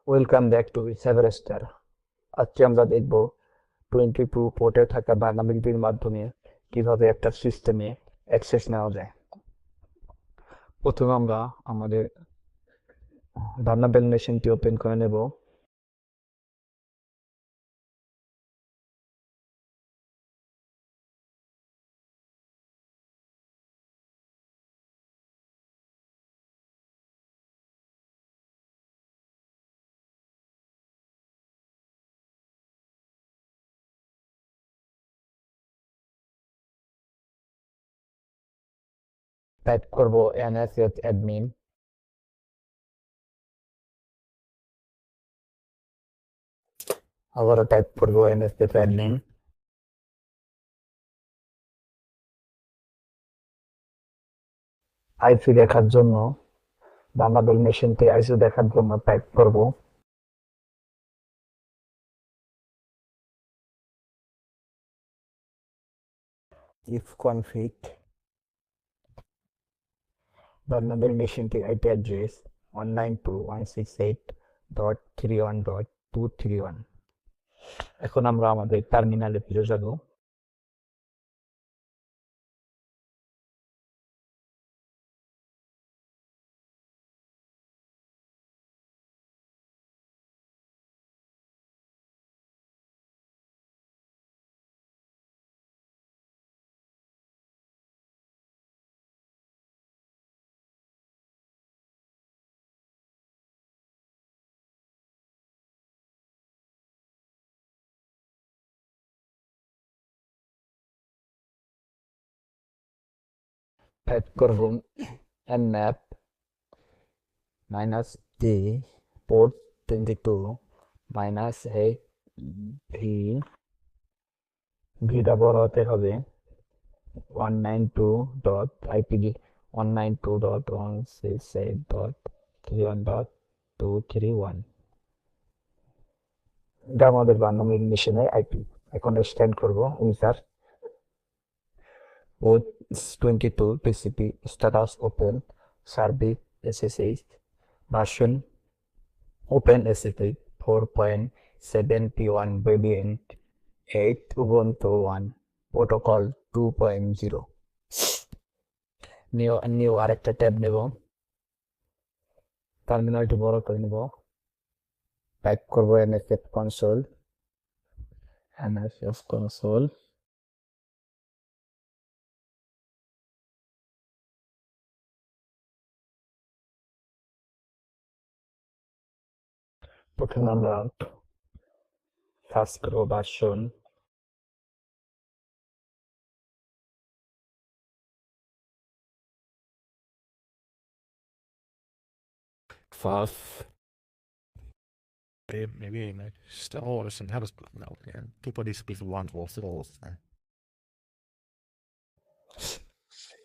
Welcome back to Cyber-Star। আজকে আমরা দেখব 22 পোর্টে থাকা ভালনারেবিলিটির মাধ্যমে কিভাবে একটা সিস্টেমে অ্যাক্সেস নেওয়া যায়। প্রথমে আমরা আমাদের ভালনারেবল মেশিনটি ওপেন করে নেব। টাইপ করব NSH admin, আবারও টাইপ করব NSH admin। আইসি দেখার জন্য ভালনারেবল মেশিনটি আইসি দেখার জন্য টাইপ করব ifconfig ভালনারেবল মেশিনটির আইপি অ্যাড্রেস 192.168.3.1.231। এখন আমরা আমাদের টার্মিনালে ফিরে যাব। টাইপ করব nmap -d port 22 -8 ভিটা বড় হতে হবে 192.ipd 192.168.31.231। এটা আমাদের ভালনারেবল মেশিনের আইপি। এখন স্ক্যান করব user port 22 TCP status open service SSH version open SSH 4.71 variant 8 Ubuntu 1 protocol 2.0। New আরেকটা ট্যাব নেব, টার্মিনালটি বড় করে নেব। টাইপ করব NSF console। প্রথমে আমরা সার্চ করব version first Maybe still listen how does no yeah. People need to be one hospitals.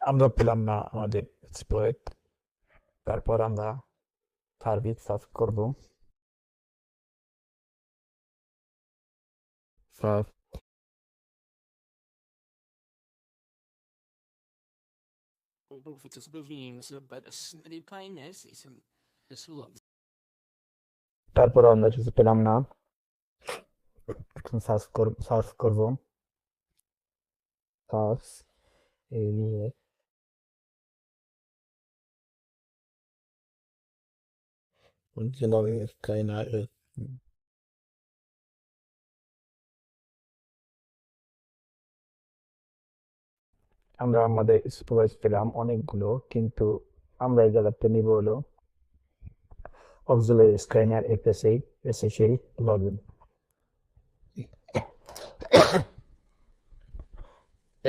আমরা পেলাম না আমাদের এক্সপ্লয়েট। তারপর আমরা সার্ভিস সার্চ করব। ফার্স্ট তারপর আমরা কিছু পেলাম না, সার্চ করব সার্চ এরিয়া আমরা আমাদের স্টোরেজ পেলাম অনেকগুলো, কিন্তু আমরা এই জায়গাতে নিব হলো অক্সিলারি স্ক্যানার SSH লগইন।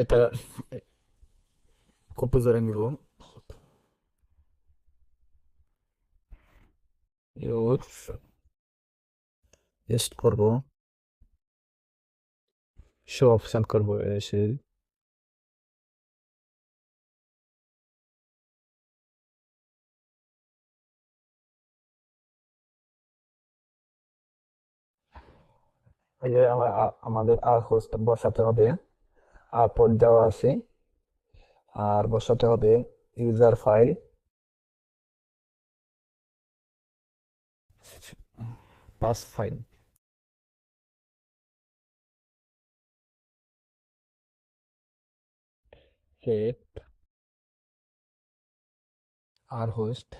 এটা কম্পিউটারে নিব, টেস্ট করব, শো অপশন করব এসে এই যে আমাদের আর হোস্ট বসাতে হবে, আর পোর্ট দেওয়া আছে, আর বসাতে হবে user file. Pass file set our host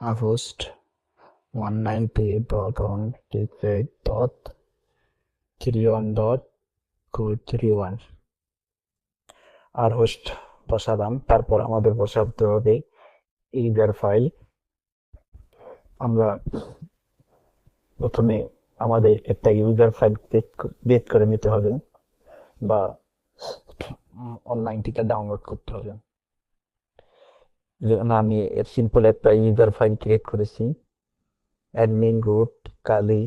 our host 192.168.31.231 আর হোস্ট বসালাম, তারপর আমাদের বসাতে হবে ইউজার ফাইল। আমরা প্রথমে আমাদের একটা ইউজার ফাইল ক্রিয়েট করে নিতে হবে বা অনলাইন থেকে ডাউনলোড করতে হবে। যেমন আমি সিম্পল একটা ইউজার ফাইল ক্রিয়েট করেছি, অ্যাডমিন রুট কালি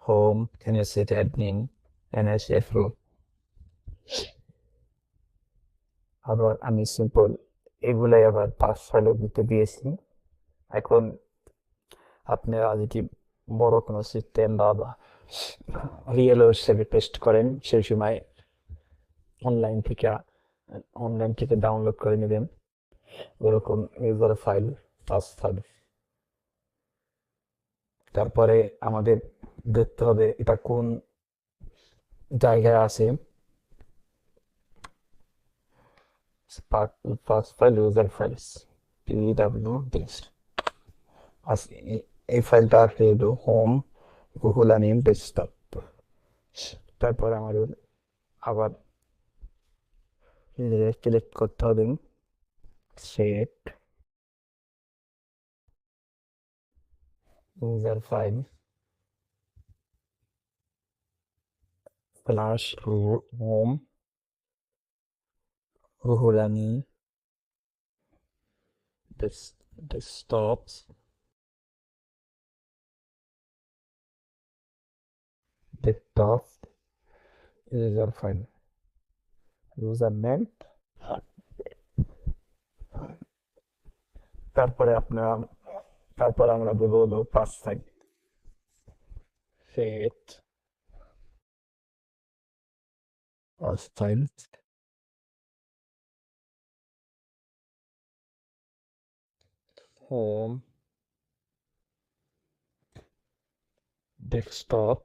home NSS admin NSS root. আবার আমি সিম্পল এগুলাই আবার পাস ফাইলও দিতে দিয়েছি। এখন আপনারা যদি বড় কোনো সিস্টেম বা রিয়েল ওয়েবসাইটে টেস্ট করেন, সেই সময় অনলাইন থেকে ডাউনলোড করে নেবেন ওরকম ইউজার ফাইল পাস ফাইল। তারপরে আমাদের দেখতে হবে এটা কোন জায়গায় আছে। Pass file user files pwd এই ফাইলটা আছে হোম গুগল আনিম ডেস্কটপ। তারপর আমাদের আবার সিলেক্ট করতে হবে set user file slash home ruhulani desktops desktop user file username। তারপরে আমরা দেবো হলো pass file set pass file home desktop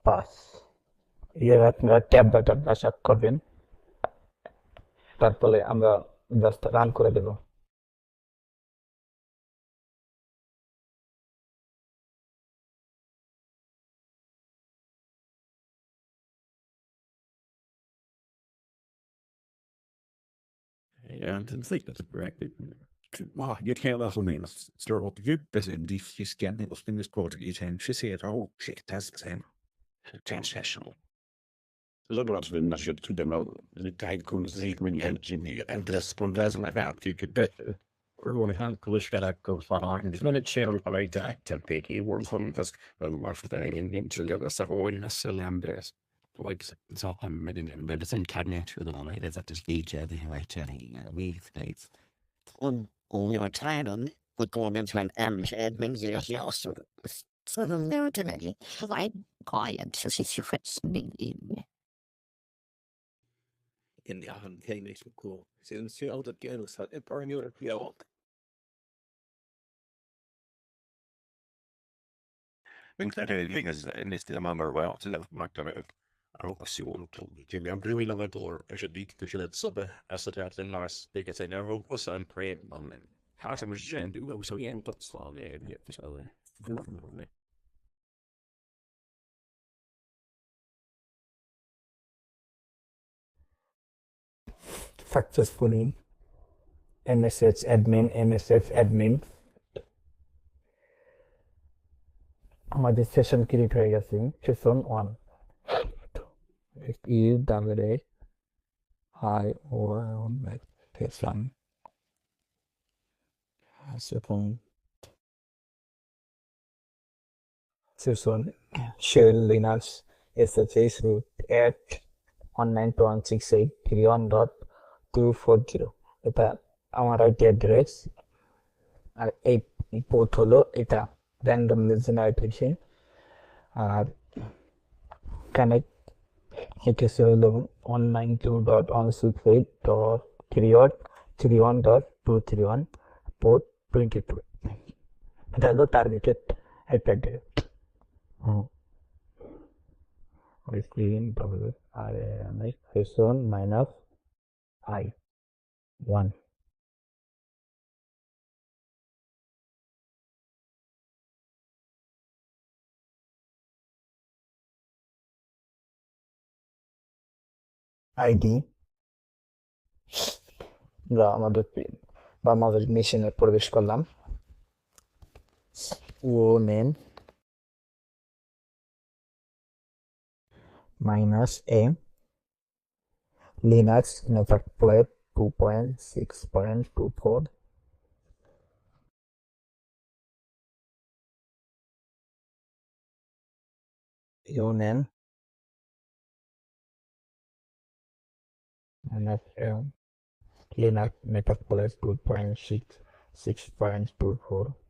pass। এর আপনারা ট্যাব বাটন সেট করবেন, তারপরে আমরা জাস্ট রান করে দেব। Yeah, I didn't think that's correct. Wow, you can't also mean start with you best in the scan of things called it and she said, oh shit, that's the same. Transnational. Look what's been measured to them out. The tide comes the engineer and this one doesn't like that. You could bet. We're going to have to wish that I go far and it's not a channel of a die to pick you work from this market and into the other stuff or necessarily embarrassed. Like so I'm reading it, but it's in cabinet with the one it is at this stage the right telling we states on your title would go into an admin also so the narrative like client so she's in the other thing is cool since you out again so it burn your think that the thing is in this number well to the marked on it. I don't see what told me. Jimmy, I'm really long door. I should be to should have sub as the death in Lars. They can say never was I'm praying on it. How some gen do so yeah, but slow yeah, so Successfully NSH admin আমাদের session create হয়ে গেছে, session 1 session session shell Linux SSH root at 192.168.3.240 এটা আমার IP address, আর এই port হলো এটা randomly generate হয়েছে। আর connect it is 192.168.3.31.231 port 22. That is the targeted IP address. Screen probably like H1 minus I 1. ID আমাদের মেশিনে প্রবেশ করলাম women minus a Linux Metasploit 2.6.24 union minus a Linux Metasploit 2.6.24